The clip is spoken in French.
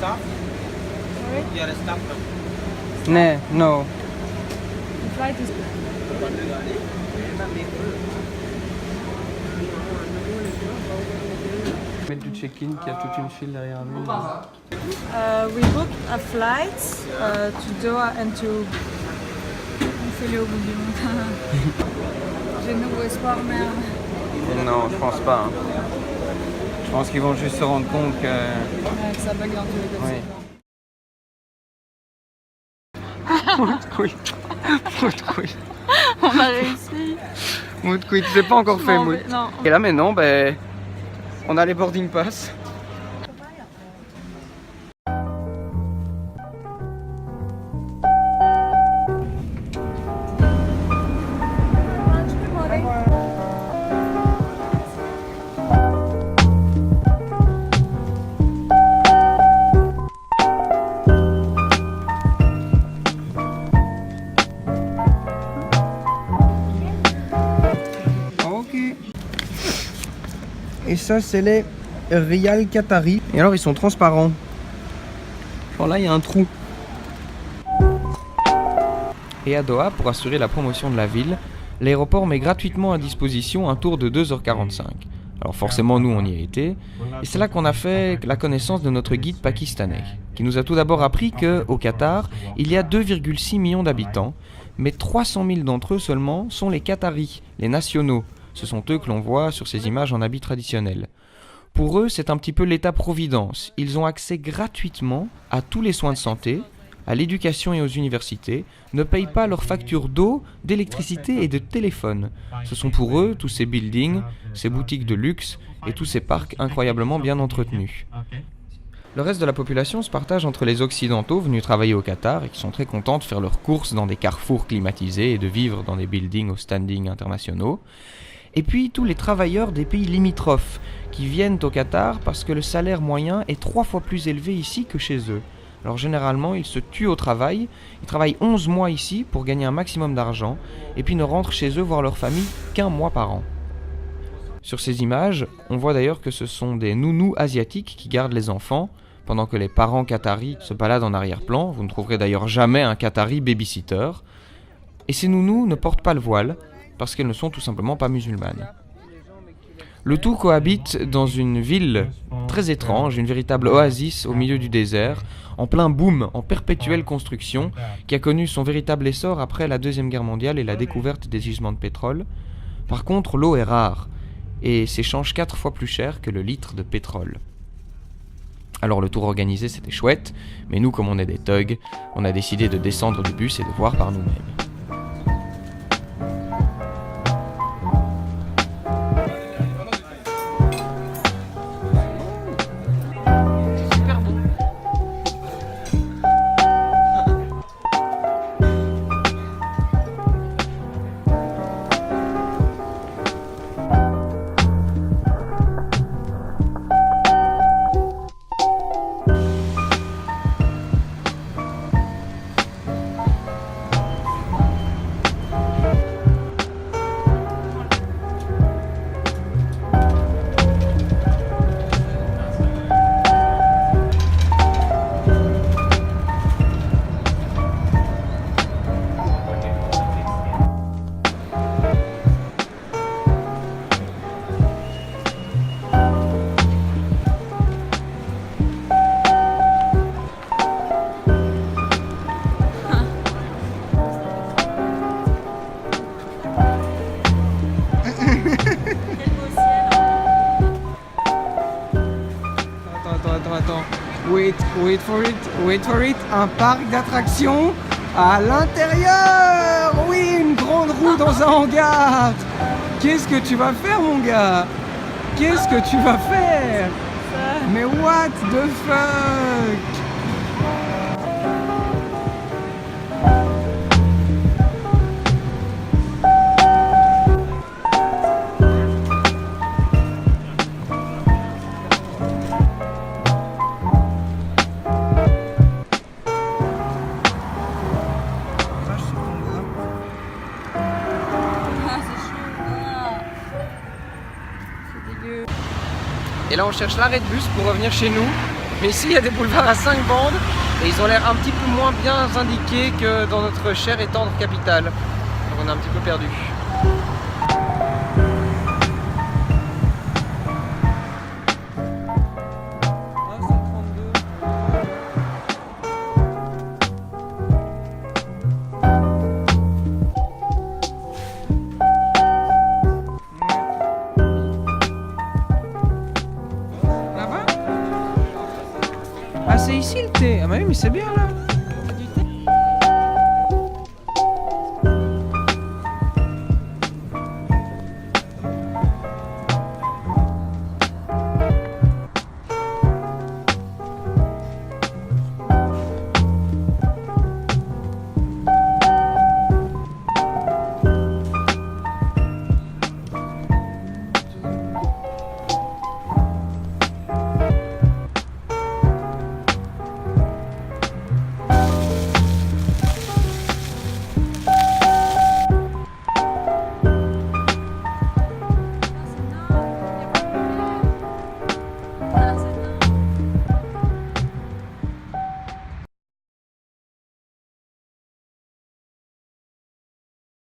staff? Sorry? You are a staff now. Ne, no. The flight is... Mettre du check-in qui a toute une file derrière lui. we booked a flight to Doha and to... On fait le au bout du monde. J'ai de nouveau espoir, merde. Non, je pense pas. Hein. Je pense qu'ils vont juste se rendre compte que... Ouais, que ça bug dans tous les côtés. Oui. Mout de couille. Mout de couille. On a réussi. Mout de couille, tu sais pas encore fait, Mout. Non. Et là maintenant, ben, on a les boarding pass. Et ça, c'est les Riyal Qatari. Et alors, ils sont transparents. Bon, là, il y a un trou. Et à Doha, pour assurer la promotion de la ville, l'aéroport met gratuitement à disposition un tour de 2h45. Alors forcément, nous, on y a été. Et c'est là qu'on a fait la connaissance de notre guide pakistanais, qui nous a tout d'abord appris qu'au Qatar, il y a 2,6 millions d'habitants, mais 300 000 d'entre eux seulement sont les Qataris, les nationaux. Ce sont eux que l'on voit sur ces images en habits traditionnels. Pour eux, c'est un petit peu l'État-providence. Ils ont accès gratuitement à tous les soins de santé, à l'éducation et aux universités, ne payent pas leurs factures d'eau, d'électricité et de téléphone. Ce sont pour eux tous ces buildings, ces boutiques de luxe et tous ces parcs incroyablement bien entretenus. Le reste de la population se partage entre les Occidentaux venus travailler au Qatar et qui sont très contents de faire leurs courses dans des carrefours climatisés et de vivre dans des buildings aux standings internationaux. Et puis tous les travailleurs des pays limitrophes qui viennent au Qatar parce que le salaire moyen est 3 fois plus élevé ici que chez eux. Alors généralement, ils se tuent au travail, ils travaillent 11 mois ici pour gagner un maximum d'argent et puis ne rentrent chez eux voir leur famille qu'1 mois par an. Sur ces images, on voit d'ailleurs que ce sont des nounous asiatiques qui gardent les enfants, pendant que les parents qataris se baladent en arrière-plan. Vous ne trouverez d'ailleurs jamais un Qatari babysitter. Et ces nounous ne portent pas le voile, parce qu'elles ne sont tout simplement pas musulmanes. Le tout cohabite dans une ville très étrange, une véritable oasis au milieu du désert, en plein boom, en perpétuelle construction, qui a connu son véritable essor après la Deuxième Guerre mondiale et la découverte des gisements de pétrole. Par contre, l'eau est rare, et s'échange 4 fois plus cher que le litre de pétrole. Alors le tour organisé c'était chouette, mais nous comme on est des thugs, on a décidé de descendre du bus et de voir par nous-mêmes. Attends. Wait for it. Un parc d'attractions à l'intérieur. Oui, une grande roue dans un hangar. Qu'est-ce que tu vas faire, mon gars? Qu'est-ce que tu vas faire? Mais what the fuck? Et là on cherche l'arrêt de bus pour revenir chez nous. Mais ici, il y a des boulevards à 5 bandes et ils ont l'air un petit peu moins bien indiqués que dans notre chère et tendre capitale. Donc on est un petit peu perdu. Ah, c'est ici le thé. Ah bah oui, mais c'est bien là.